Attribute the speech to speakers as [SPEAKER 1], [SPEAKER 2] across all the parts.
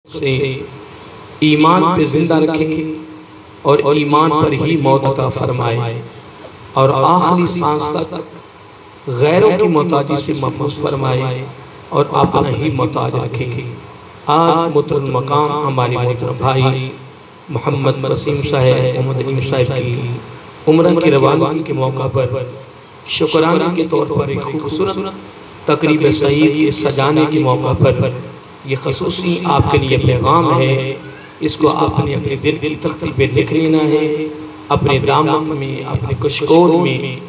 [SPEAKER 1] से ईमान पे जिंदा रखें और ईमान पर ही मौत अता फरमाए और आखिरी सांस तक गैरों की मोहताजी से महफूज फरमाए और अपना ही मोहताज रखें। आज मुहतरम मकाम हमारे मोहतरम भाई मोहम्मद वसीम साहब मोहम्मद अलीम साहब की उम्र की रवानगी के मौका पर शुक्राना के तौर पर एक खूबसूरत तकरीब सईद के सजाने के मौका पर ये खसूसी आपके लिए पैगाम है। इसको आपने अपने दिल की तख्ती पे लिख लेना है, अपने दामन में, अपने कशकोर में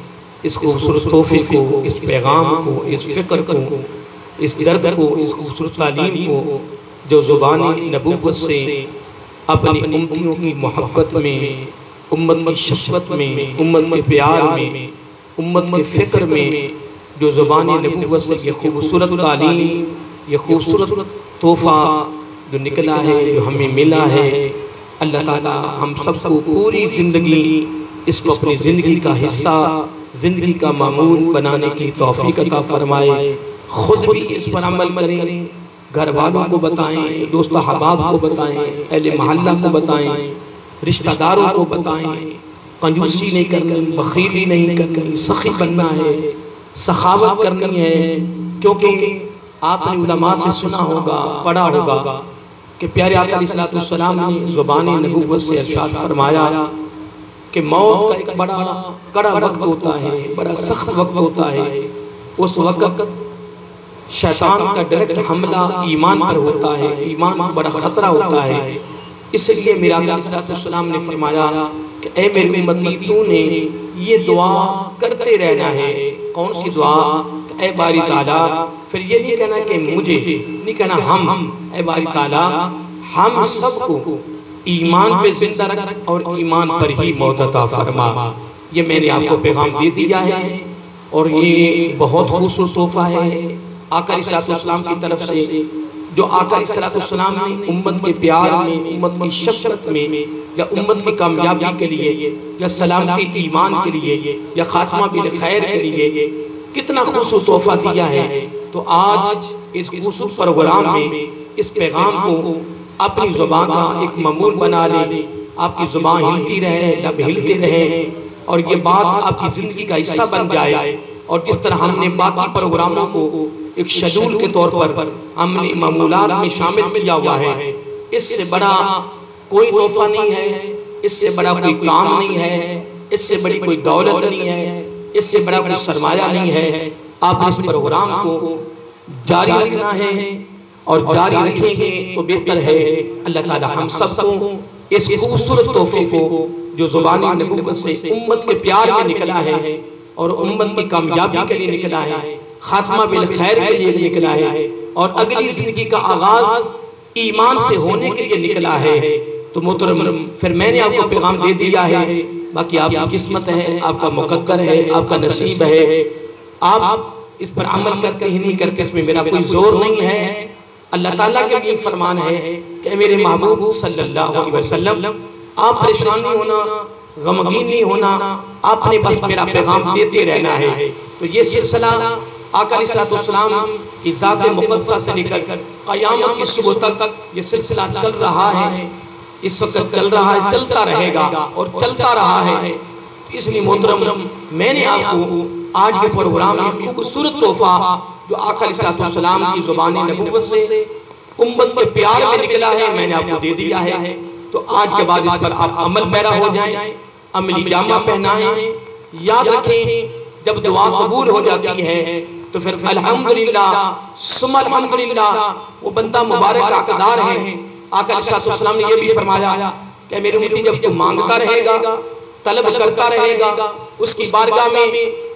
[SPEAKER 1] इस खूबसूरत तोहफे को, इस पैगाम को, इस फ़िक्र को, इस दर्द को, इस खूबसूरत तालीम को जो ज़ुबानी नबूवत से अपनी उम्मतियों की मोहब्बत में, उम्मत की शफ़क़त में, उम्मत के प्यार में, उम्मत के फ़िक्र में जो ज़ुबानी नबूवत से ये खूबसूरत तालीम, ये खूबसूरत तोहफ़ा जो निकला है, जो हमें मिला है, अल्लाह ताला हम सबको पूरी ज़िंदगी इसको अपनी ज़िंदगी का हिस्सा, ज़िंदगी का मामूल बनाने की तौफ़ीक़ अता फ़रमाए। ख़ुद भी इस पर अमल करें, घर वालों को बताएं, दोस्त अहबाब को बताएं, अहले महल्ला को बताएं, रिश्तेदारों को बताएं। कंजूसी नहीं करनी, बख़ीली नहीं करनी, सखी बनना है, सखावत करनी है। क्योंकि आपने उलमा से सुना होगा, पढ़ा होगा कि प्यारे आका अलैहिस्सलाम ने ज़ुबानी नबूवत से इरशाद फरमाया कि मौत का एक बड़ा कड़ा वक्त होता है, बड़ा सख्त वक्त होता है। उस वक्त शैतान का डायरेक्ट हमला ईमान पर होता है, ईमान को बड़ा ख़तरा होता है। इसलिए मेरा आका अलैहिस्सलाम ने फरमाया कि ऐ मेरी उम्मती, तूने ये दुआ करते रहना है। कौन सी दुआ? ऐ बारी ताला, फिर ये नहीं कहना कि मुझे, नहीं कहना हम, ऐ बारी ताला हम सबको ईमान पे जिंदा रख और ईमान पर ही मौत अता फरमा। ये मैंने आपको पैगाम दे दिया है और ये बहुत खूबसूरत तोहफा है आका अलैहिस्सलाम की तरफ से, जो आका अलैहिस्सलाम ने उम्मत के प्यार में, उम्मत की शफ़क़त में, या उम्मत की कामयाबी के लिए, या सलामती ईमान के लिए, या खात्मा बिल खैर के लिए कितना खूबसूरत तोहफा दिया है। तो आज इस खूबसूरत प्रोग्राम में इस पैगाम को अपनी ज़ुबान का एक मामूल बना ले, आपकी ज़ुबान हिलती रहे, लब हिलते रहे और ये बात आपकी ज़िंदगी का हिस्सा बन जाए। और जिस तरह हमने बाकी प्रोग्रामों को एक शेड्यूल के तौर पर हमने मामूलात में शामिल किया हुआ है, इससे बड़ा कोई तोहफा नहीं है, इससे बड़ा कोई काम नहीं है, इससे बड़ी कोई दौलत नहीं है, इससे बड़ा कोई सरमाया नहीं है। आप इस प्रोग्राम को जारी रखना है और जारी रखेंगे तो बेहतर है। अल्लाह ताला हम सबको इस खूबसूरत तोहफे को जो ज़ुबानी नबूवत से उम्मत के प्यार में निकला है और उम्मत की कामयाबी के लिए निकला है, खात्मा बिल खैर के लिए निकला है और अगली ज़िंदगी का आगाज़ ईमान से होने के लिए निकला है। तो मोहतरम, फिर मैंने आपको पैगाम दे दिया है, बाकी आपकी किस्मत है, आपका मुकद्दर है, आपका नसीब है। आप इस पर अमल करते ही नहीं करते, इसमें मेरा कोई जोर नहीं है। अल्लाह ताला के भी फरमान है कि मेरे महबूब सल्लल्लाहु अलैहि वसल्लम, आप परेशान नहीं होना, गमगीन नहीं होना, आपने बस मेरा पैगाम देते रहना है। तो ये सिलसिला आका अलैहिस्सलाम की ज़ात मुक़द्दसा से लेकर क़यामत की सुबह तक ये सिलसिला चल रहा है, इस वक्त चल रहा है, चलता रहेगा और चलता रहा है। इसलिए मोहतरम, मैंने आपको आज के प्रोग्राम में खूबसूरत तोहफा जो आका अलैहिस्सलाम की ज़ुबानी नबूवत से उम्मत के प्यार में निकला है, मैंने आपको दे दिया है। तो आज के बाद इस पर आप अमल पैरा हो जाएं, अमली जामा पहनाएं। याद रखें, जब दुआ कबूल हो जाती है तो फिर अल्हम्दुलिल्लाह सुम्मा अल्हम्दुलिल्लाह वो बंदा मुबारक का हकदार है। आका अलैहिस्सलाम ने ये भी फरमाया कि मेरे उम्मती, जब तू मांगता रहेगा, तलब करता रहेगा, उसकी बारगाह में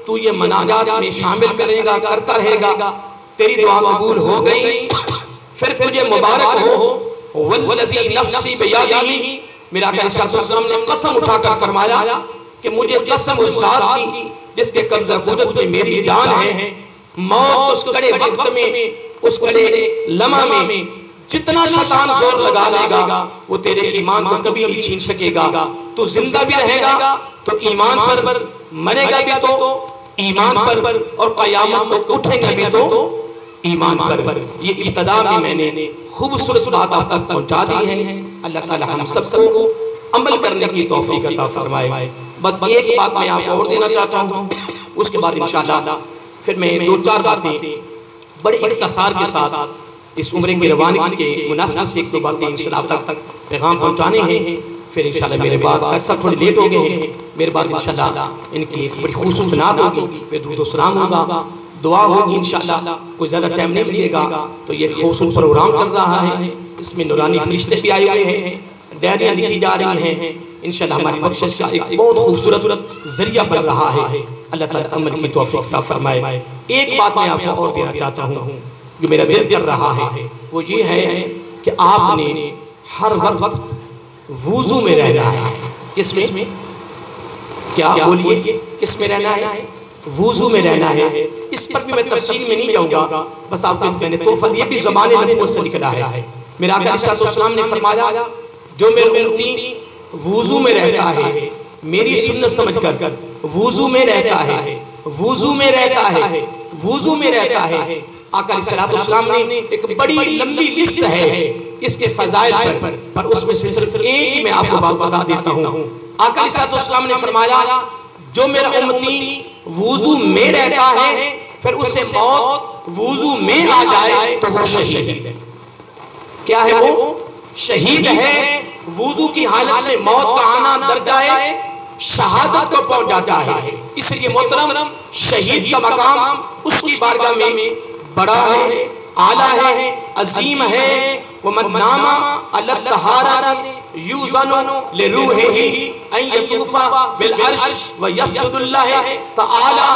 [SPEAKER 1] तू ये मनाजात में शामिल करेगा, करता रहेगा, तेरी दुआ कबूल हो गई, फिर तुझे मुबारक हो। वल्लज़ी नफ्सी बियदिही, मेरा आका अलैहिस्सलाम ने कसम उठाकर फरमाया कि मुझे कसम उस ज़ात की जिसके कब्ज़ा कुदरत में मेरी जान है। मौत उस कड़े वक्त में, उस कड़े लम्हा में जितना शैतान जोर लगा लेगा वो तेरे ईमान को कभी नहीं छीन सकेगा। तू जिंदा भी रहेगा तो ईमान पर, मरेगा भी तो ईमान पर, और क़यामत को उठेगा भी तो ईमान पर। ये इब्तिदा में मैंने खूबसूरत बात आप तक पहुँचा दी है। अल्लाह ताला हम सबको अमल करने की तौफीक अता फरमाए। बस एक बात मैं आपको और देना चाहता हूँ, उसके बाद इंशाअल्लाह फिर मैं 2-4 बातें बड़े इख्तिसार के साथ इस उम्र की रवानगी के मुनासिब से 1-2 बातें इंशाअल्लाह तक पैगाम पहुँचाने हैं। फिर इंशाअल्लाह मेरे बाद सब थोड़ी लेट हो गए हैं, मेरे बाद इंशाअल्लाह इनकी एक बड़ी खूबसूरत नात होगी, फिर दुरूद सलाम होगा, दुआ होगी इंशाअल्लाह। कोई ज़्यादा टाइम नहीं लगेगा। तो ये खूबसूरत प्रोग्राम चल रहा है, इसमें नूरानी फरिश्ते भी आए हुए हैं, डायरियाँ लिखी जा रही हैं। इंशाअल्लाह हमारी बख्शिश का एक बहुत खूबसूरत जरिया बन रहा है। अल्लाह ताला अमल की तौफीक अता फरमाए। एक बात मैं आपको और देना चाहता हूँ जो मेरा दिल कर रहा है, वो ये है कि आपने हर वक्त वुज़ू में रहना है। किसमें? क्या बोलिए, किसमें रहना है? वुज़ू में रहना है। इस पर भी मैं तफसील में नहीं जाऊँगा, बस आपको मैंने तोहफा ये भी ज़बान नबूवत से निकला है। मेरा आका अलैहिस्सलाम ने फरमाया, जो मेरे उम्मती वुज़ू में रहता है, मेरी सुन्नत समझकर वुज़ू में रहता है, वुज़ू में रहता है, वुज़ू में रहता है। आका अलैहिस्सलाम ने एक बड़ी लंबी लिस्ट है इसके फ़ज़ाइल पर उसमें से सिर्फ एक ही मैं आपको बात बता देता हूँ। आका अलैहिस्सलाम ने फरमाया, जो मेरा उम्मती वुज़ू में रहता है, फिर उसे मौत वुज़ू में आ जाए तो वो शहीद है। क्या है वो? शहीद है। वुज़ू की हालत में मौत का आना दर्जाए शहादत को पहुंच जाता है। इसलिए मोहतरम, शहीद का मकाम उसकी बारगाह में बड़ा है, आला है, अजीम है। वो मन्नामा अला तहारत युज़नु लिरूहिही अन यतूफा बिल अर्श व यसजुदुल्लाह तआला।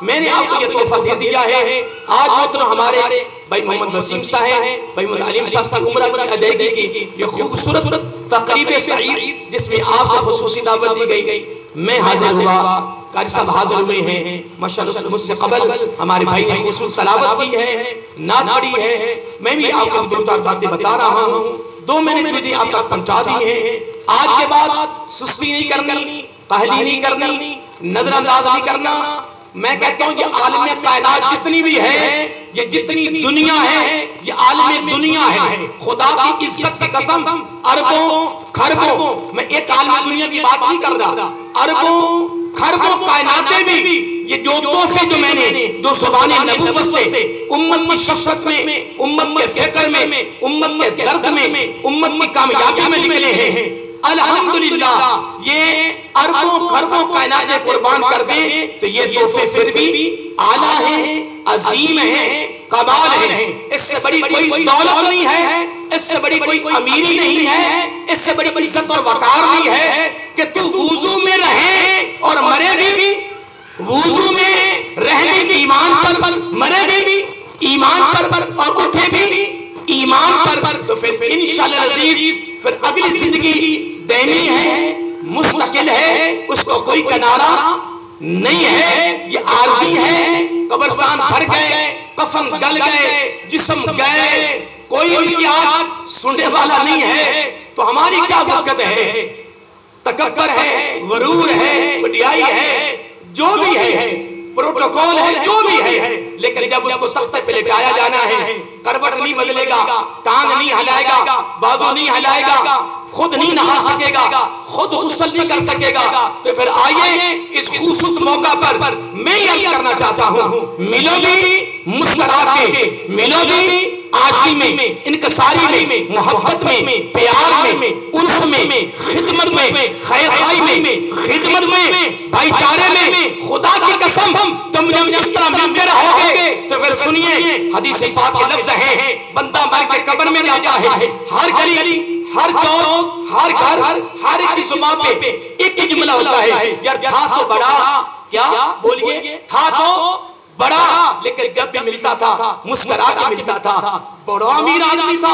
[SPEAKER 1] मैंने आपको ये तोहफा दे दिया है। आज मोहतरम हमारे भाई मोहम्मद वसीम साहब, भाई मोहम्मद अलीम साहब की उम्र की अदायगी की ये खूबसूरत तकरीब सईद जिसमें आपको खुसूसी दावत दी गई, मैं हाजिर हुआ, कारी साहब हाजिर हुए हैं। माशाअल्लाह मुझसे कबल हमारे भाई ने खूबसूरत तलावत की है, नात पढ़ी है। मैं भी आपको 2-4 बातें बता रहा हूँ, 2 मैंने चीजें आप तक पहुँचा दी हैं। आज के बाद सुस्ती नहीं करनी, कहली नहीं करनी, नजरअंदाज नहीं करना। मैं कहता हूँ ये आलम कायनात जितनी भी है, ये जितनी दुनिया है, ये आलम दुनिया है। खुदा की इज्जत की कसम, अरबों खरबों, मैं एक आलम दुनिया की बात नहीं कर रहा, अरबों खरबों कायनातें भी ये जो तोहफे जो मैंने जो ज़ुबान नबूवत से उम्मत की शफ़क़त में, उम्मत के फिक्र में, उम्मत के दर्द में, उम्मत की कामयाबी में निकले हैं, अल्हम्दुलिल्लाह। ये अरबों खरबों कायनातें कुर्बान कर दें तो ये तोहफे फिर भी आला है, अजीम है, कमाल है। इससे बड़ी कोई दौलत नहीं है, इससे बड़ी कोई अमीरी नहीं है, इससे बड़ी इज्जत और वकार नहीं है कि तू वुज़ू में रहे और मरे भी वुज़ू में, रहने भी ईमान पर, मरे भी ईमान पर और उठे भी ईमान पर। तो फिर इंशाअल्लाह अज़ीज़ फिर अगली जिंदगी दैनी है, मुस्तकिल है, उसको कोई किनारा नहीं है, ये आरज़ी है। कब्रिस्तान भर गए, कफन गल गए, जिस्म गए, कोई उनकी आज सुनने वाला नहीं है। तो हमारी क्या वक़्त है? तकब्बर है, गुरूर है, बड़ाई है, जो भी है, प्रोटोकॉल है, जो भी है, लेकिन जब उसको तख्ते पे लेटाया जाना है, करवट नहीं बदलेगा, टांग नहीं हिलाएगा, बाजू नहीं हिलाएगा, खुद नहीं नहा सकेगा, खुद गुस्ल नहीं कर सकेगा। तो फिर आइए इस खूबसूरत मौका पर मैं ये अर्ज करना चाहता हूँ, मिलोगी मुस्कुरा के, मिलोगी आशी में, इनकसारी में, मोहब्बत में, प्यार में, उल्फ में, खिदमत में, खैरखाई में, खिदमत में, भाईचारे में। खुदा की कसम तुम जब इस तरह मिलते रहोगे तो फिर सुनिए, हदीस पाक के लफ्ज़ हैं, बंदा मर के कब्र में जाता है, हर गली, हर चौक, हर घर, हर एक की जुबान पे एक ही जुमला होता है, यार था तो बड़ा, क्या बोलिए, था तो बड़ा, लेकिन जब भी मिलता था मुस्कुरा के मिलता था। बड़ा अमीर आदमी था,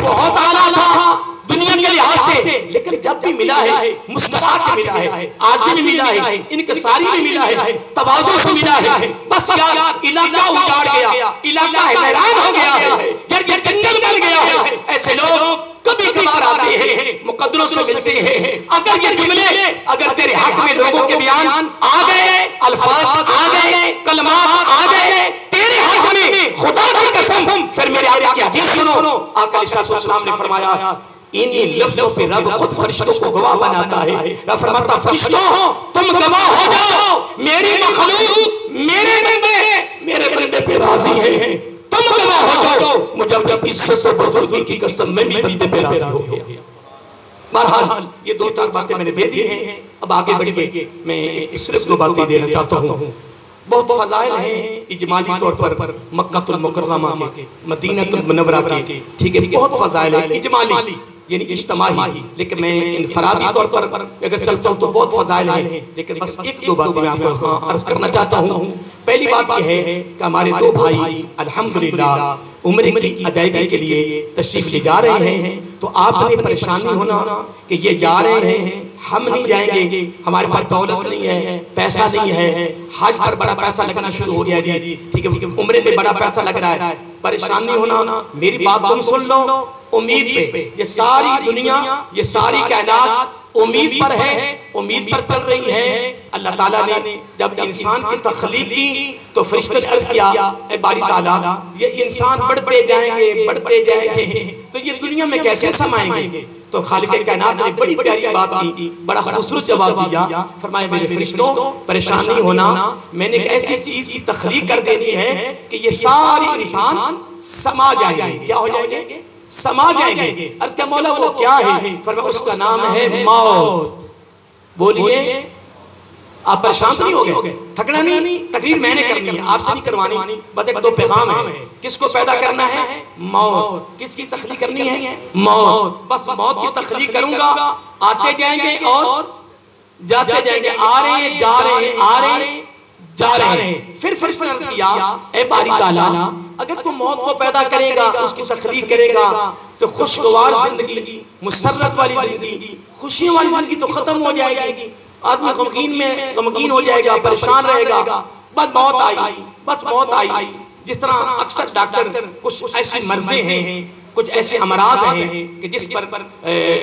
[SPEAKER 1] बहुत आला था दुनिया के लिहाज से, लेकिन जब भी मिला है मुस्कुरा के मिला है, आज़ी में मिला है, इनकसारी में मिला है, तवाज़ु से मिला है। बस यार इलाका उजाड़ गया, इलाका हैरान हो गया है, यार ये जंगल बन गया है। ऐसे लोग कभी कभार आते हैं, मुकद्दरों से मिलते हैं। अगर ये जुमले अगर तेरे हक में लोगों के बयान आ गए, अल्फाज आ गए, कलमात आ गए तेरे हक में, खुदा की आका अलैहिस्सलाम ने फरमाया इन्हीं लफ्जों पे रब खुद फरिश्तों को गवाह बनाता है। रब फरमाता फरिश्तों तुम गवाह हो जाओ, मेरी मखलूक मेरे बंदे पे राजी है, तुम गवाह हो जाओ, मुझे अपनी इज्जत और बुजुर्गी की कसम मैं भी बंदे पे राजी हो गया। बहरहाल ये दो चार बातें मैंने दे दी हैं, अब आगे बढ़िए मैं सिर्फ दो बातें देना चाहता हूँ। बहुत फजाइल हैं इजमाली तौर पर मक्कातुल मुकर्रमा के, मदीनातुल मुनव्वरा के, ठीक है, बहुत फजाइल है इजमाली यानी इज्तिमाई, लेकिन मैं इनफरादी तौर पर अगर चलता हूँ तो बहुत फजाइल है, लेकिन बस एक दो बातें मैं आपको अर्ज करना चाहता हूँ। पहली बात यह है कि हमारे दो भाई अल्हम्दुलिल्लाह उम्र की अदायगी के लिए तशरीफ ले जा रहे हैं, तो आपने परेशानी होना कि ये जा रहे हैं, हम नहीं जाएंगे, हमारे पास दौलत नहीं है, पैसा नहीं है, हज पर बड़ा पैसा लगना शुरू हो गया जी, ठीक है, उम्र में बड़ा पैसा लग रहा है, परेशानी होना, मेरी बात तुम सुन लो, उम्मीद पे ये सारी दुनिया, ये सारी कायनात उम्मीद पर है, उम्मीद पर चल रही है। अल्लाह ताला ने जब इंसान की तख्लीक की तो फरिश्ते ने अर्ज किया, ए बारी ताला ये इंसान बढ़ते जाएंगे तो ये दुनिया में कैसे समाएंगे? तो खालिक कायनात ने बड़ी प्यारी बात की, बड़ा खूबसूरत जवाब दिया, फरमाया मेरे फरिश्तों परेशान नहीं होना, मैंने एक ऐसी चीज की तख्लीक कर देनी है कि ये सारे इंसान समा जाएंगे। क्या हो जाएंगे? समा जाएंगे। अर्ज क्या मौला वो क्या है? फरमाया उसका नाम है मौत। बोलिए आप परेशान नहीं हो गए? थकना नहीं, तकरीर मैंने करनी है, आपसे नहीं करवानी, बस एक दो पैगाम है। किसको पैदा करना है? मौत। किसकी तख्लीक करनी है? मौत। बस मौत की तख्लीक करूंगा, आते जाएंगे और जाते जाएंगे, आ रहे हैं जा रहे हैं, आ रहे हैं जा रहे हैं। फिर फरिश्ते ने अर्ज किया, ए बारी ताला अगर तू मौत को पैदा करेगा, उसकी तख्लीक करेगा तो खुशगवार जिंदगी, मुसर्रत वाली जिंदगी, खुशियों वाली जिंदगी तो खत्म हो जाएगी, आदमी गमगीन हो जाएगा, परेशान रहेगा, बस मौत आई, बस मौत आई। जिस तरह अक्सर डॉक्टर कुछ ऐसी मर्ज़ें हैं, कुछ ऐसे अमराज हैं कि जिस पर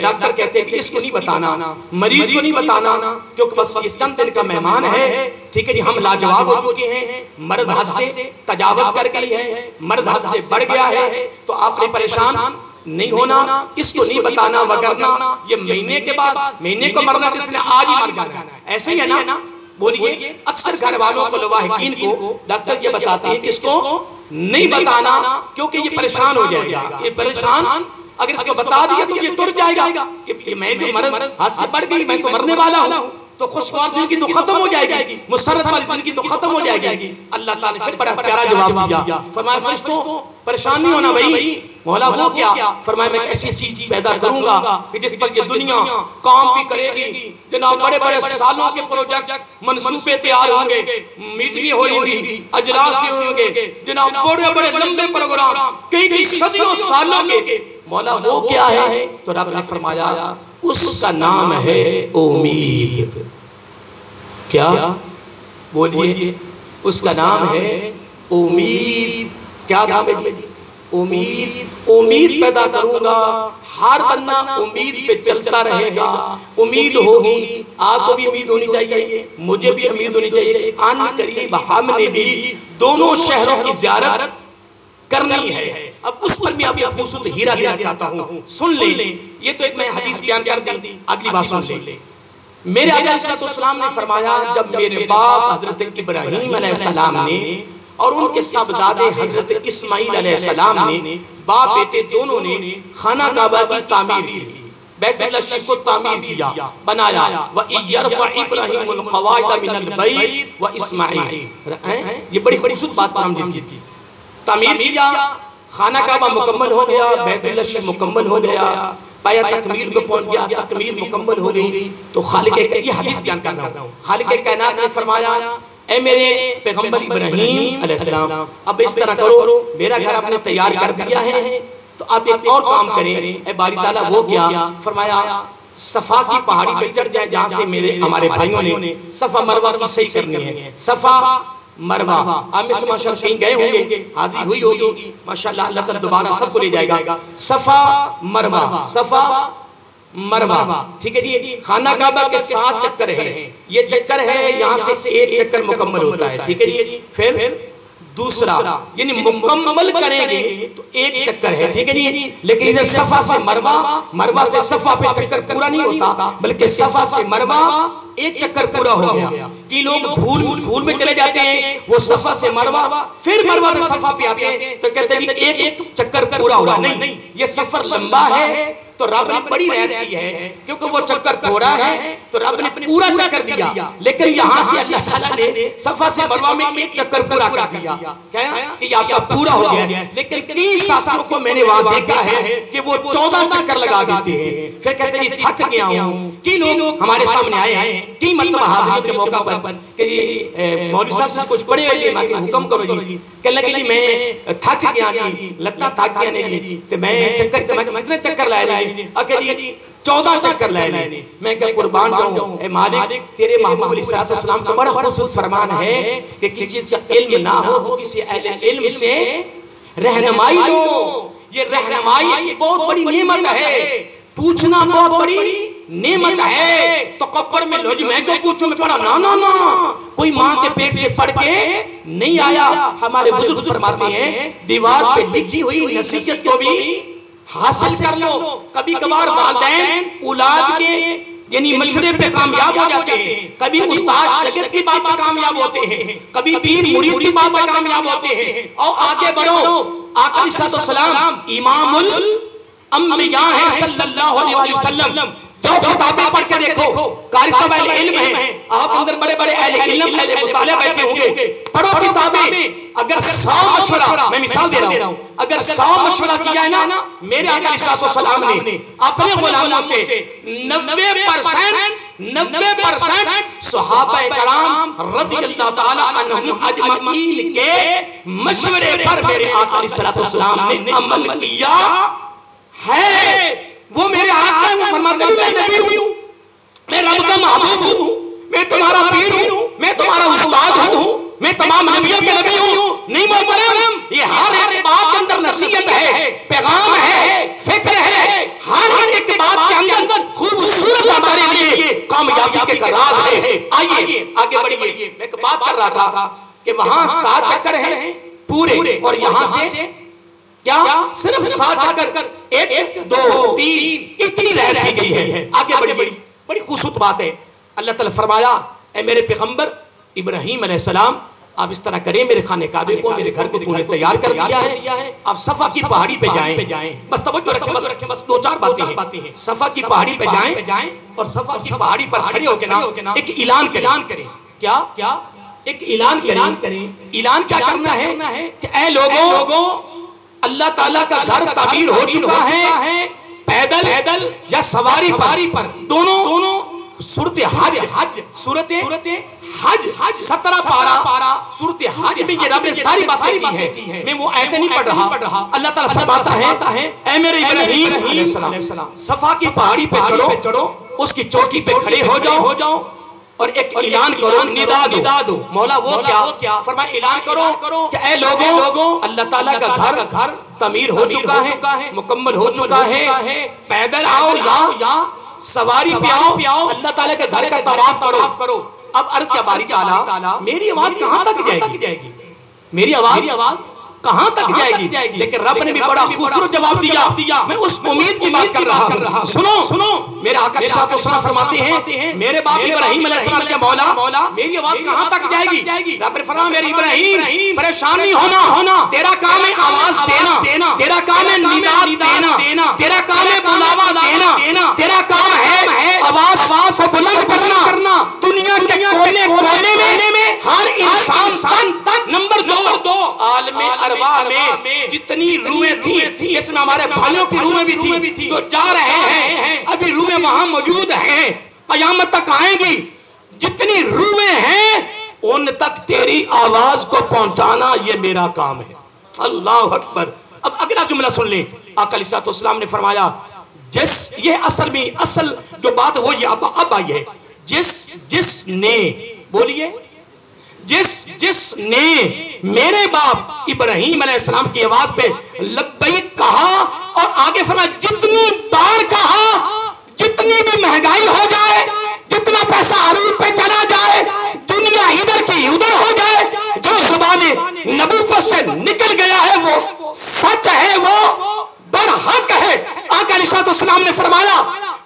[SPEAKER 1] डॉक्टर कहते हैं कि इसको नहीं बताना, मरीज को नहीं बताना, क्योंकि बस ये चंद दिन का मेहमान है, ठीक है जी, हम लाजवाब हो चुके हैं, मर्द हद से तजावुज़ कर गई है, मर्द हद से बढ़ गया है, तो आपने परेशान नहीं होना, इसको नहीं बताना, वगरना ये महीने के बाद, महीने को मरना तो इसने आज ही मर जाना है, ऐसे ही है ना? बोलिए अक्सर घर वालों को, लवाहिकीन को डॉक्टर ये बताते हैं कि इसको नहीं बताना क्योंकि ये परेशान हो जाएगा, ये परेशान अगर इसको बता दिया तो ये टूट जाएगा कि मैं जो मर्ज हाथ से बढ़ गई, मैं तो मरने वाला हूँ, तो खुशगवार जिंदगी तो खत्म हो जाएगी, मुसर्रत वाली जिंदगी तो खत्म हो जाएगी। अल्लाह ताला ने फिर बड़ा प्यारा जवाब दिया, फरमाया फरिश्तों परेशान नहीं होना भाई। मौला वो क्या? फरमाया मैं ऐसी चीज पैदा करूंगा कि जिस पर ये दुनिया काम भी करेगी, जनाब बड़े बड़े सालों के प्रोजेक्ट मंसूबे तैयार होंगे, मीटिंगें होंगी, अजलास होंगे, जनाब बड़े बड़े लंबे प्रोग्राम कई सदियों सालों के। मौला वो क्या है? तो रब ने फरमाया उसका नाम है उम्मीद। क्या? बोलिए उसका नाम है उम्मीद। क्या नाम है? उम्मीद। उम्मीद पैदा करूंगा, हर बंदा उम्मीद पे चलता रहेगा, उम्मीद होगी, आपको भी उम्मीद होनी चाहिए, मुझे भी उम्मीद होनी चाहिए। अन करीब हमने भी दोनों शहरों की ज़ियारत करनी है। अब उस पर मैं आपको खूबसूरत हीरा देना चाहता हूँ, सुन ले। ये तो एक मैं हदीस बयान कर दी, अगली बात सुन ले। मेरे आका अलैहिस्सलाम ने फरमाया, जब मेरे बाप हजरत इब्राहीम अलैहिस्सलाम ने और उनके साहबजादे हजरत इस्माइल अलैहिस्सलाम ने, बाप बेटे दोनों ने खाना काबा की तामीर की, बैतुल्लाह शरीफ को तामीर किया, बनाया। व यरफा इब्राहीमुल क़वाइद मिनल बैत व इस्माइल। ये बड़ी खूबसूरत बात पर हमने की, तामीर किया, खाना काबा मुकम्मल हो गया, बैतुल्लाह शरीफ मुकम्मल हो गया, पाया तकमील को पहुंच गया, तकमील मुकम्मल हो गई। तो खालिक, ये हदीस बयान कर रहा हूँ, खालिक कायनात ने फरमाया, ए मेरे पैगंबर इब्राहीम अलैहिस्सलाम, अब इस तरह करो, मेरा घर आपने तैयार कर दिया है, तो आप एक और काम करें। ए बारी ताला वो क्या? फरमाया सफा की पहाड़ी पे चढ़ जाए, जहाँ से मेरे हमारे भाइयों ने सफा मरवा की सही करनी है। सफा मरवा आप में से माशाल्लाह कहीं गए होंगे, हाजिरी हुई होगी, माशाल्लाह अल्लाह ताला दोबारा सबको ले जाएगा। सफा मरवा, सफा मरवा, ठीक है जी। खाना काबा के 7 चक्कर है, ये चक्कर है, यहाँ से एक चक्कर मुकम्मल होता है, ठीक है जी। फिर दूसरा यानी मुकम्मल करेंगे तो एक चक्कर है, ठीक है जी। लेकिन इधर सफा से मरवा, मरवा से सफा पे चक्कर पूरा नहीं होता, बल्कि सफा से मरवा एक चक्कर पूरा हो गया। कि लोग भूल में चले जाते हैं, वो सफा से मरवा फिर मरवा से सफा पे आते हैं तो कहते हैं कि एक चक्कर पूरा हुआ। नहीं, ये सफर लंबा है तो रब ने बड़ी रहमत की है, क्योंकि वो चक्कर थोड़ा है तो रब ने पूरा चक्कर दिया। लेकिन यहाँ से अल्लाह ताला ने सफा से मरवा में एक चक्कर पूरा कर दिया, क्या कि आपका पूरा हो गया। लेकिन कई साथियों को मैंने वहां देखा है कि वो 14 चक्कर लगा देते हैं, फिर कहते हैं थक गया हूँ। कई लोग हमारे सामने आए हैं कई मतलब हाजिरी के मौका पर कि मौलवी साहब से कुछ पढ़े हुए मां के हुक्म करो जी। कहने लगे जी मैं थक गया जी, लगता थक गया नहीं जी, तो मैं चक्कर कितने चक्कर लाए जी 14 चक्कर लाए। मैं क्या कुर्बान जाऊं, ए मालिक तेरे महबूब अलैहिस्सलाम का बड़ा खुसूस फरमान है कि किसी चीज का इल्म ना हो किसी अहले इल्म से रहनुमाई लो। ये रहनुमाई एक बहुत बड़ी नेमत है, पूछना बहुत बड़ी नेमत है। तो कब्र में लो जी मैं क्यों पूछूं, मैं पढ़ा ना ना ना, कोई माँ के पेट से पढ़ के नहीं आया। हमारे बुजुर्ग फरमाते हैं दीवार पे लिखी हुई नसीहत को भी हासिल कर लो। कभी कभार वालिदैन औलाद के यानी मशवरे पे कामयाब हो जाते हैं, कभी उस्ताद शागिर्द की बात पे कामयाब होते हैं, कभी पीर मुरीद की बात पे कामयाब होते हैं। और आगे बढ़ो, आका अलैहिस्सलाम इमामुल अंबिया है सल्लल्लाहु अलैहि वसल्लम। जो किताबें पढ़ के देखो, कारी साहब अहले इल्म हैं, आप अंदर बड़े बड़े अहले इल्म अहले मुताले बैठे होंगे, पढ़ो किताबें। अगर 100 मशवरा, मैं मिसाल दे रहा हूं, अगर 100 मशवरा किया है ना मेरे आका अलैहिस्सलाम ने अपने गुलामों से 90% सहाबा कराम रदियल्लाहु ताला अन्हुम अजमईन के मशवरे पर मेरे आका अलैहिस्सलाम ने अमल किया है। वो मेरे आका हैं, वो फरमाते हैं मैं नबी हूं, मैं रब का महबूब हूं, मैं तुम्हारा पीर हूं, मैं तुम्हारा उस्ताद हूं, मैं तमाम नबियों के नबी हूं। नहीं मोहतरम, ये हर एक बात के अंदर नसीहत है, पैगाम है, फिक्र है। हर एक बात के अंदर खूबसूरत हमारे लिए कामयाबी के राज है। आइए आगे बढ़िए। मैं एक बात कर रहा था कि वहां 7 चक्कर हैं पूरे और यहां से क्या सिर्फ 7 चक्कर 1 2 3 इतनी रहत की गई है। आगे बढ़िए, बड़ी खूबसूरत बात है। अल्लाह ताला फरमाया ए मेरे पैगंबर इब्राहिम अलैहिस्सलाम आप इस तरह करें, मेरे खाने काबे को मेरे घर को तूने तैयार कर दिया है, आप सफा की पहाड़ी पे जाएं। बस तवज्जो रखें, बस 2-4 बातें हैं। सफा की पहाड़ी पे जाएं और सफा की पहाड़ी पर खड़े होकर ना एक ऐलान करें। क्या एक ऐलान करें। ऐलान क्या करना है कि ऐ लोगों अल्लाह ताला का घर तामीर हो चुका है, पैदल या सवारी पर दोनों। सूरत हज 17 पारा सूरत हज में ये रब ने सारी बातें की है। मैं वो आयतें नहीं पढ़ रहा। अल्लाह ताला फरमाता है ऐ मेरे इब्राहीम अलैहिस्सलाम सफा की पहाड़ी पे चढ़ो, उसकी चोटी पे खड़े हो जाओ और एक ऐलान करो, निदा दो। मौला वो क्या फरमाया, ऐलान करो कि ऐ लोगों अल्लाह ताला का घर तमीर हो चुका है, मुकम्मल हो चुका है। पैदल आओ या सवारी पे आओ, अल्लाह ताला के घर का तवाफ करो। अब अर्ज क्या बारी ताला, मेरी आवाज कहां तक जाएगी? मेरी आवाज कहां तक जाएगी? लेकिन रब ने भी बड़ा खूबसूरत जवाब दिया। मैं उस उम्मीद की बात कर रहा हूं। सुनो मेरे आका अलैहिस्सलाम फरमाते हैं मेरे बाप इब्राहीम अलैहिस्सलाम के मौला मेरी आवाज कहां तक जाएगी? रब ने फरमाया मेरे इब्राहीम परेशान नहीं होना, तेरा काम है आवाज देना, तेरा काम है निदा देना, तेरा काम है बुलावा देना, तेरा काम है आवाज को बुलंद करना। दुनिया के कोने में हर इंसान तक। नंबर 2 आलमे अरवा में जितनी रूहें थी, इसमें हमारे भाइयों की रूहें भी थी जो जा रहे हैं, अभी रूहें वहां मौजूद हैं, कयामत तक आएंगी। जितनी रूहें हैं उन तक तेरी आवाज को पहुंचाना ये मेरा काम है। अल्लाह अकबर। अब अगला जुमला सुन ले। आका अलैहिस्सलाम ने फरमाया ये असल जो बात वो ये अब आई है, जिसने बोलिए जिसने मेरे बाप इब्राहीम अलैहिस्सलाम की आवाज पे लब्बैक कहा और आगे फरमाया जितनी बार कहा, जितनी भी महंगाई हो जाए, जितना पैसा अरूज पे चला जाए, दुनिया इधर की उधर हो जाए, जो ज़ुबाने नबी सलाम ने फरमाया,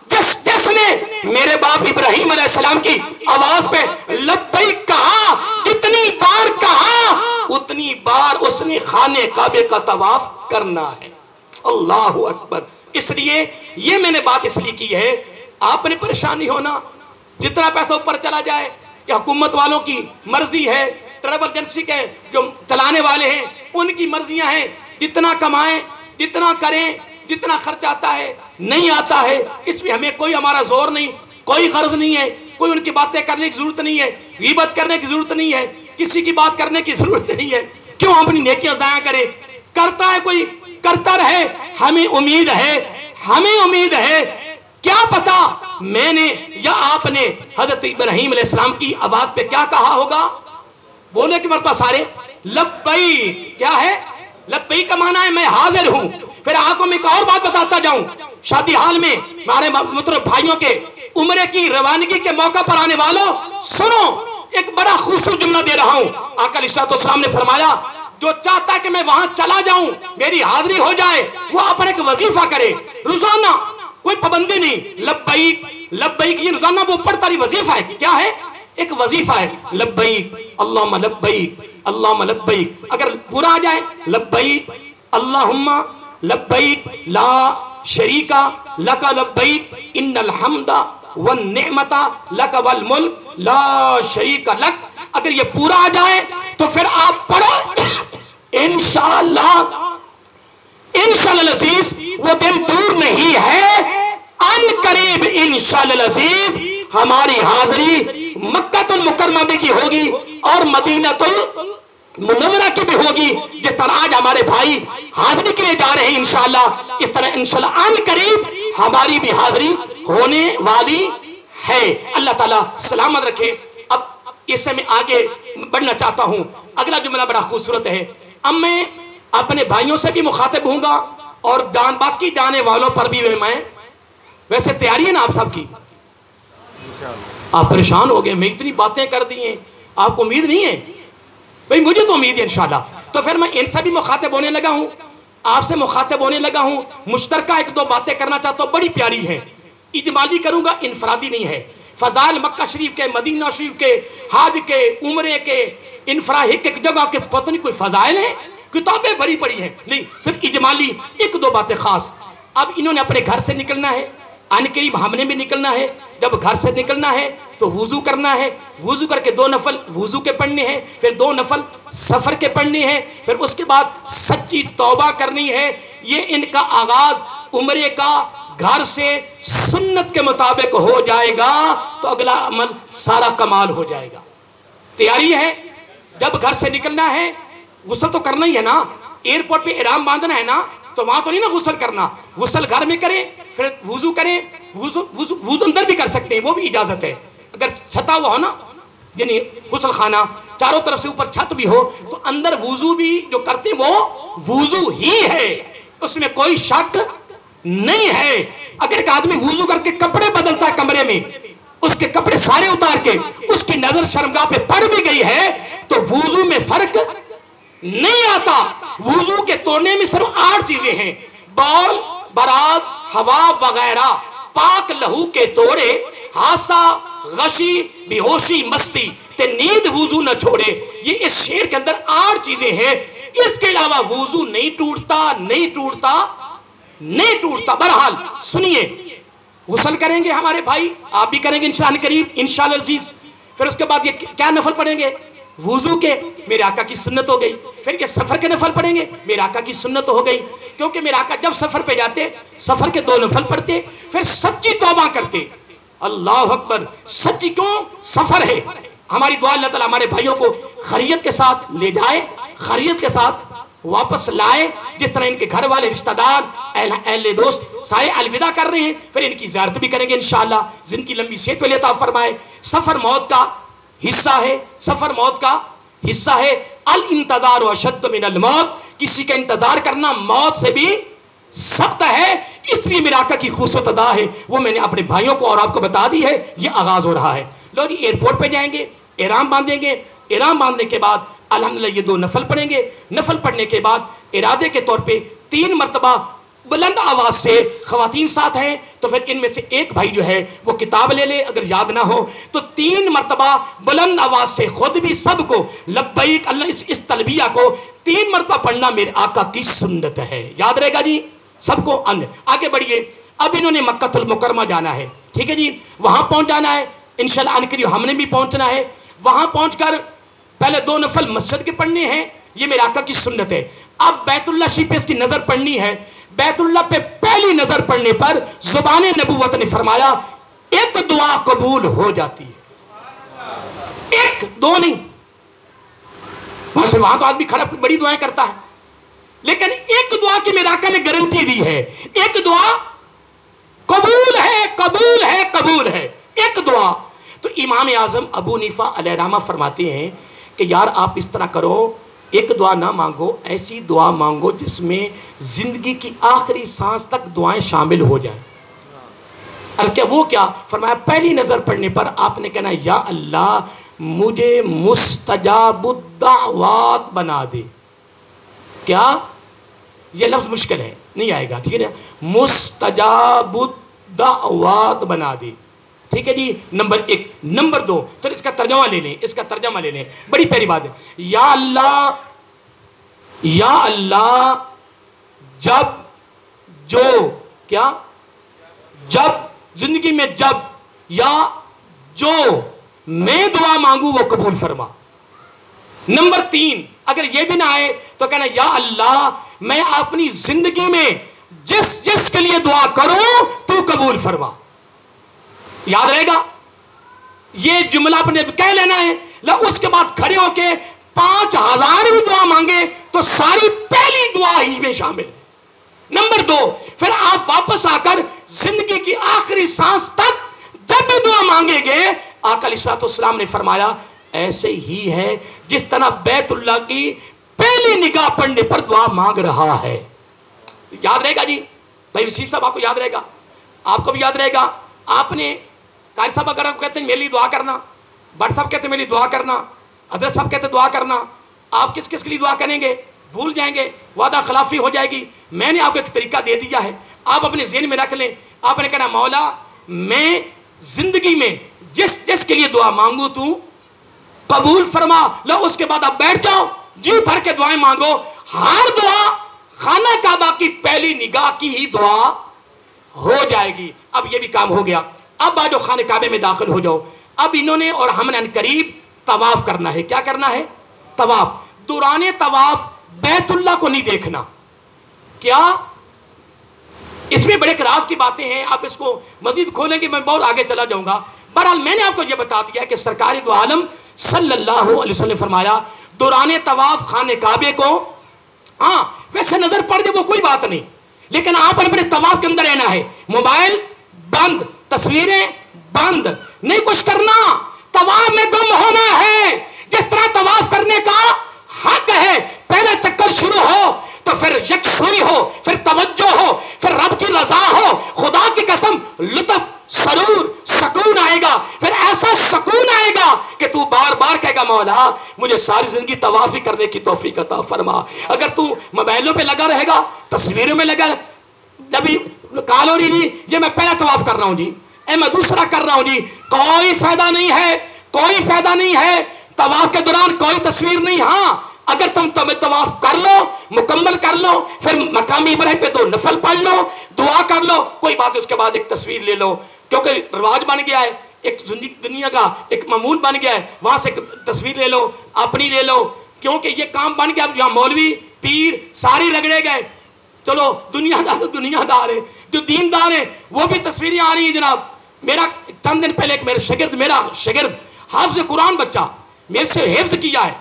[SPEAKER 1] जिसने मेरे बाप इब्राहिम अलैहिस्सलाम की आवाज पे लब्बैक कहा, जितनी बार कहा उतनी बार उसने खाने काबे का तवाफ करना है। अल्लाहु अकबर। इसलिए ये मैंने बात इसलिए की है, आपने परेशानी होना, जितना पैसा ऊपर चला जाए, ये हुकूमत वालों की मर्जी है, ट्रैवल एजेंसी के जो चलाने वाले हैं उनकी मर्जियां हैं, जितना कमाएं, जितना करें, जितना खर्च आता है नहीं आता है, इसमें हमें कोई हमारा जोर नहीं, कोई गर्ज नहीं है, कोई उनकी बातें करने की जरूरत नहीं है, गीबत करने की जरूरत नहीं है, किसी की बात करने की जरूरत नहीं है। क्यों अपनी नेकियां ज़ाया करे? करता है कोई, करता रहे। हमें उम्मीद है, क्या पता मैंने या आपने हजरत इब्राहिम अलैहिस्सलाम की आवाज पे क्या कहा होगा। बोले कि मरतबा सारे लब्बैक, क्या है लब्बैक का माना है मैं हाजिर हूं। फिर आपको मैं एक और बात बताता जाऊं, शादी हाल में हमारे मतलब भाइयों के उम्रे की रवानगी के मौका पर आने वालों सुनो, एक बड़ा खूबसूरत जुमला दे रहा हूं। आका अलैहिस्सलाम ने फरमाया, जो चाहता है कि मैं वहां चला जाऊं, मेरी हाजिरी हो जाए, वो अपना एक वजीफा करे रोजाना, कोई पाबंदी नहीं। लब्बैक लब्बैक ये रोजाना वो पढ़ता रही वजीफा है। क्या है? एक वजीफा है, लब्बैक अल्लाहुम्मा लब्बैक अल्लाहुम्मा लब्बैक। अगर पूरा आ जाए लब्बैक अल्लाहुम्मा लब्बैक ला शरीका लका लब्बैक इन्नल हम्दा वन निअमता लका वल मुल्क ला शरीका लक। अगर ये पूरा आ जाए तो फिर आप पढ़ो इंशाअल्लाह, इंशाअल्लाह अज़ीज वो दिन दूर नहीं है, अन करीब इंशाअल्लाह अज़ीज हमारी हाजिरी मक्कातुल मुकर्रमा में की होगी और मदीनातुल मुनव्वरा की भी होगी। जिस तरह आज हमारे भाई हाजिरी के लिए जा रहे हैं इंशाअल्लाह, इस तरह इंशाअल्लाह अन करीब हमारी भी हाजिरी होने वाली है। अल्लाह ताला सलामत रखे। अब इससे मैं आगे बढ़ना चाहता हूं। अगला जुमला बड़ा खूबसूरत है। अब मैं अपने भाइयों से भी मुखातिब होऊंगा और बाकी जाने वालों पर भी मैं, वैसे तैयारी है ना आप सबकी? आप परेशान हो गए, मैं इतनी बातें कर दी हैं, आपको उम्मीद नहीं है? भाई मुझे तो उम्मीद है इंशाल्लाह। तो फिर मैं इनसे भी मुखातिब होने लगा हूँ, आपसे मुखातिब होने लगा हूँ। मुश्तरका एक दो बातें करना चाहता हूँ, बड़ी प्यारी है, इजमाली करूँगा, इनफरादी नहीं है। फ़ज़ाइल मक्का शरीफ के, मदीना शरीफ के, हाज के, उम्रे के, इनफराहिक के जगह के पता नहीं कोई फ़ज़ाइल है, किताबें भरी पड़ी हैं, नहीं सिर्फ इजमाली एक दो बातें खास। अब इन्होंने अपने घर से निकलना है, आने करीब हमने भी निकलना है। जब घर से निकलना है तो वुजू करना है, वुजू करके 2 नफल वुजू के पढ़ने हैं, फिर 2 नफल सफ़र के पढ़ने हैं, फिर उसके बाद सच्ची तौबा करनी है। ये इनका आगाज़ उम्रे का घर से सुन्नत के मुताबिक हो जाएगा तो अगला अमल सारा कमाल हो जाएगा। तैयारी है। जब घर से निकलना है गुस्ल तो करना ही है ना, एयरपोर्ट पे इहराम बांधना है ना, तो वहां तो नहीं ना गुस्ल करना, गुस्ल घर में करें, फिर वुजू करें। वुजू अंदर भी कर सकते हैं, वो भी इजाजत है। अगर छता हुआ हो ना, यानी गुस्ल खाना चारों तरफ से ऊपर छत भी हो, तो अंदर वुजू भी जो करते हैं वो वुजू ही है, उसमें कोई शक नहीं है। अगर एक आदमी वुजू करके कपड़े बदलता है कमरे में, उसके कपड़े सारे उतार के उसकी नजर शर्मगाह पे पड़ भी गई है, तो वुजू में फर्क नहीं आता। वुजू के तोड़ने में सिर्फ 8 चीजें हैं, बौल, बराज, हवा वगैरह। पाक लहू के तोड़े, हासा, गशी, बेहोशी, मस्ती ते नींद वुजू न छोड़े। ये इस शेर के अंदर 8 चीजें हैं। इसके अलावा वुजू नहीं टूटता, नहीं टूटता, नहीं टूटता। बहरहाल सुनिए, गुस्ल करेंगे हमारे भाई, आप भी करेंगे इंशाअल्लाह करीब, इंशाअल्लाह अज़ीज़। फिर उसके बाद ये क्या नफल पढ़ेंगे? वुजू के, मेरे आका की सुन्नत हो गई। फिर ये सफ़र के नफल पढ़ेंगे, मेरे आका की सुन्नत हो गई, क्योंकि मेरे आका जब सफ़र पे जाते सफ़र के 2 नफल पढ़ते, फिर सच्ची तौबा करते। अल्लाह अकबर। सच्ची क्यों? सफ़र है। हमारी दुआ अल्लाह ताला हमारे भाइयों को खैरियत के साथ ले जाए, खैरियत के साथ वापस लाए। जिस तरह इनके घर वाले रिश्तेदार, अहले दोस्त सारे अलविदा कर रहे हैं, फिर इनकी ज़ियारत भी करेंगे इंशाअल्लाह। ज़िंदगी लंबी सेहत वाली अता फरमाए। सफ़र मौत का हिस्सा है, सफ़र मौत का हिस्सा है। अल इंतज़ार अशद्द मिनल मौत, किसी का इंतजार करना मौत से भी सख्त है। इसलिए मेरे आका की खूबसूरत अदा है, वो मैंने अपने भाइयों को और आपको बता दी है। ये आगाज़ हो रहा है। लोग एयरपोर्ट पे जाएंगे, एहराम बांधेंगे, एहराम बांधने के बाद अल्हम्दुलिल्लाह ये 2 नफल पढ़ेंगे। नफल पढ़ने के बाद इरादे के तौर पे 3 मरतबा बुलंद आवाज से, खवातीन साथ हैं तो फिर इनमें से एक भाई जो है वो किताब ले ले, अगर याद ना हो तो 3 मरतबा बुलंद आवाज से खुद भी सबको लब्बैक अल्लाह इस तलबिया को 3 मरतबा पढ़ना मेरे आका की सुन्नत है। याद रहेगा जी सबको। आगे बढ़िए। अब इन्होंने मक्कातुल मुकर्रमा जाना है, ठीक है जी, वहां पहुंच जाना है इंशाल्लाह अनकरीब, हमने भी पहुंचना है। वहां पहुंचकर पहले 2 नफल मस्जिद के पढ़ने हैं, ये मेरे आका की सुन्नत है। अब बैतुल्लाह शरीफ पे इसकी नजर पड़नी है। बैतुल्लाह पे पहली नजर पड़ने पर जुबान नबूवत ने फरमाया एक दुआ कबूल हो जाती है, 1-2 नहीं। वहां तो आदमी खड़ा बड़ी दुआएं करता है, लेकिन एक दुआ की मेरे आका ने गारंटी दी है, एक दुआ कबूल है, कबूल है, कबूल है, एक दुआ। तो इमाम आजम अबू हनीफा अलैहिर्रहमा फरमाते हैं कि यार आप इस तरह करो, एक दुआ ना मांगो, ऐसी दुआ मांगो जिसमें जिंदगी की आखिरी सांस तक दुआएं शामिल हो जाए। अर्ज क्या वो क्या? फरमाया पहली नजर पड़ने पर आपने कहना या अल्लाह मुझे मुस्तजाबुद्दावात बना दे। क्या? ये लफ्ज मुश्किल है, नहीं आएगा, ठीक है ना। मुस्तजाबुद्दावात बना दे, ठीक है जी, नंबर 1। नंबर 2 तो इसका तर्जमा ले लें, इसका तर्जमा ले लें, बड़ी प्यारी बात है। या अल्लाह, या अल्लाह जब जो क्या, जब जिंदगी में जब या जो मैं दुआ मांगू वो कबूल फरमा। नंबर 3 अगर ये भी ना आए तो कहना या अल्लाह मैं अपनी जिंदगी में जिस जिस के लिए दुआ करूं तू कबूल फरमा। याद रहेगा, ये जुमला अपने कह लेना है। उसके बाद खड़े होके 5000 भी दुआ मांगे तो सारी पहली दुआ ही में शामिल है। नंबर 2 फिर आप वापस आकर जिंदगी की आखिरी सांस तक जब भी दुआ मांगेंगे, आका अलैहिस्सलाम ने फरमाया ऐसे ही है जिस तरह बैतुल्लाह की पहली निगाह पड़ने पर दुआ मांग रहा है। याद रहेगा जी भाई वसीम साहब, आपको याद रहेगा, आपको भी याद रहेगा। आपने कारी साहब अगर कहते हैं मेरे लिए दुआ करना, भट्ट साहब कहते हैं मेरे लिए दुआ करना, हजरत साहब कहते दुआ करना, आप किस किस के लिए दुआ करेंगे? भूल जाएंगे, वादा खिलाफी हो जाएगी। मैंने आपको एक तरीका दे दिया है, आप अपने ज़हन में रख लें। आपने कहना मौला मैं जिंदगी में जिस जिस के लिए दुआ मांगू तू कबूल फरमा। लो उसके बाद आप बैठ जाओ, जी भर के दुआएं मांगो। हर दुआ खाना काबा की पहली निगाह की ही दुआ हो जाएगी। अब ये भी काम हो गया। अब आज खाने काबे में दाखिल हो जाओ। अब इन्होंने और हमने करीब तवाफ करना है। क्या करना है? तवाफ। दौरान तवाफ बैतुल्लाह को नहीं देखना। क्या? इसमें बड़े राज की बातें हैं, आप इसको मजीद खोलेंगे मैं बहुत आगे चला जाऊंगा। बहरहाल मैंने आपको यह बता दिया कि सरकारी दो आलम सल्लल्लाहु अलैहि वसल्लम ने फरमाया दौरान तवाफ खाने काबे को, हाँ वैसे नजर पड़ जाए वो कोई बात नहीं, लेकिन आप अपने तवाफ के अंदर रहना है। मोबाइल बंद, तस्वीरें बंद, नहीं कुछ करना, तवाफ में गुम होना है। जिस तरह तवाफ करने का हक है, पहला चक्कर शुरू हो तो फिर यकसुरी हो, फिर तवज्जो हो, फिर रब की रजा हो, खुदा की कसम लुत्फ सरूर सुकून आएगा। फिर ऐसा सुकून आएगा कि तू बार बार कहेगा मौला मुझे सारी जिंदगी तवाफी करने की तौफीक अता फरमा। अगर तू मोबाइलों पे लगा रहेगा, तस्वीरों में लगा, जब कॉल हो रही जी ये मैं पहला तवाफ कर रहा हूं जी, मैं दूसरा कर रहा हूं जी, कोई फायदा नहीं है, कोई फायदा नहीं है। तवाफ के दौरान कोई तस्वीर नहीं। हाँ अगर तुम तवाफ कर लो, मुकम्मल कर लो, फिर मकामी इब्राहिम पे 2 नफल पढ़ लो, दुआ कर लो, कोई बात है, उसके बाद एक तस्वीर ले लो, क्योंकि रिवाज बन गया है, एक दुनिया का एक मामूल बन गया है, वहां से एक तस्वीर ले लो, अपनी ले लो, क्योंकि ये काम बन गया। जहाँ मौलवी पीर सारे रगड़े गए, चलो दुनियादार तो दुनियादार है, जो दीनदार है वो भी तस्वीरें आ रही है जनाब। मेरा चंद दिन पहले एक मेरा शागिर्द हाफिज़ कुरान बच्चा मेरे से हिफ्ज़ किया है,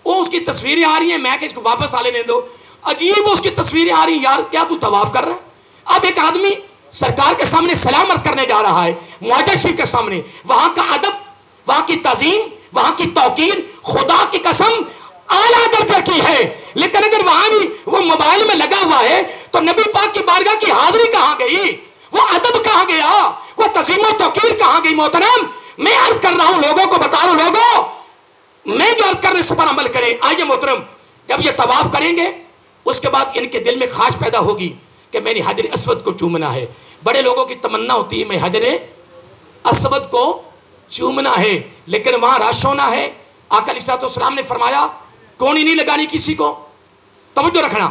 [SPEAKER 1] वो उसकी तस्वीरें आ रही हैं, मैं कि इसको वापस आ लेने दो, अजीब उसकी तस्वीरें आ रही हैं। यार क्या तू तवाफ कर रहा है? अब एक आदमी सरकार के सामने सलाम अर्ज़ करने जा रहा है, मुआज़्ज़म शरीफ के सामने, वहां का अदब, वहां की तज़ीम, वहां की तौकीर खुदा की कसम आला दर्जा की है। लेकिन अगर वहां भी वो मोबाइल में लगा हुआ है तो नबी पाक की बारगाह की हाजिरी कहां गई, वो अदब कहां गया, वो तज़ीम और तौकीर कहां गई? मोहतरम मैं अर्ज कर रहा हूं, लोगों को बता रहा हूं, लोगों मैं जो अर्ज करने इस पर अमल करें। आइए मोहतरम, जब ये तवाफ करेंगे उसके बाद इनके दिल में ख्वाहिश पैदा होगी कि मैंने हजर अस्वद को चूमना है। बड़े लोगों की तमन्ना होती है मैं हजर अस्वद को चूमना है, लेकिन वहां रश होना है। आका अलैहिस्सलाम ने फरमाया कोनी नहीं लगानी किसी को। तवज्जो रखना,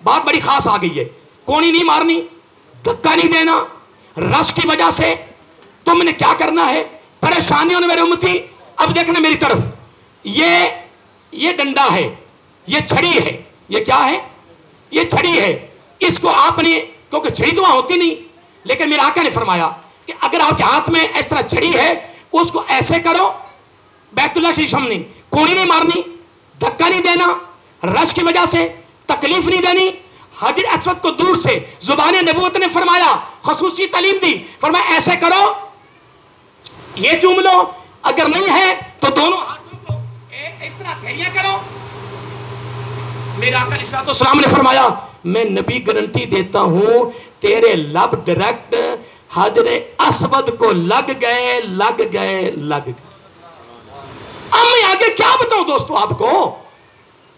[SPEAKER 1] बात बड़ी खास आ गई है। कोनी नहीं मारनी, धक्का नहीं देना। रश की वजह से तुमने क्या करना है, परेशानियों ने मेरे उम्मती। अब देखना मेरी तरफ, ये डंडा है, ये छड़ी है। ये क्या है? ये छड़ी है। इसको आपने, क्योंकि छड़ी तो वहां होती नहीं, लेकिन मेरे आका ने फरमाया कि अगर आपके हाथ में इस तरह छड़ी है, उसको ऐसे करो बैतुल्लाह के सामने। कोनी नहीं मारनी, धक्का नहीं देना, रश की वजह से तकलीफ नहीं देनी। हजर अस्वद को दूर से, जुबान नबूवत ने फरमाया, खसूसी तालीम दी, फरमाया ऐसे करो, ये चूम लो। अगर नहीं है तो दोनों हाथों को इस तरह थैलियां करो। मेरे आका अलैहिस्सलाम ने फरमाया मैं नबी गारंटी देता हूं तेरे लब डायरेक्ट हजर अस्वद को लग गए। अब मैं आगे क्या बताऊं दोस्तों आपको।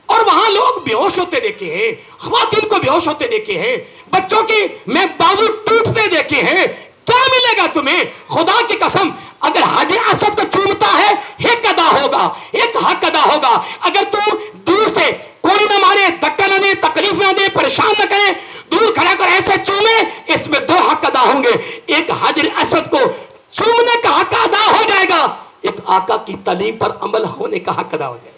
[SPEAKER 1] और वहां लोग बेहोश होते देखे हैं, ख्वातीन को बेहोश होते देखे हैं, बच्चों की मैं बाजू टूटते देखे हैं। क्या मिलेगा तुम्हें? खुदा की कसम, अगर हजर अस्वद को चूमता है एक अदा होगा, एक हक अदा होगा। अगर तू दूर से कोई ना मारे, धक्का ना दे, तकलीफ ना दे, परेशान न करे, दूर खड़ा कर ऐसे चूमे, इसमें दो हक अदा होंगे। एक हजर अस्वद को चूमने का हक अदा हो जाएगा, एक आका की तालीम पर अमल होने का हक अदा हो जाएगा।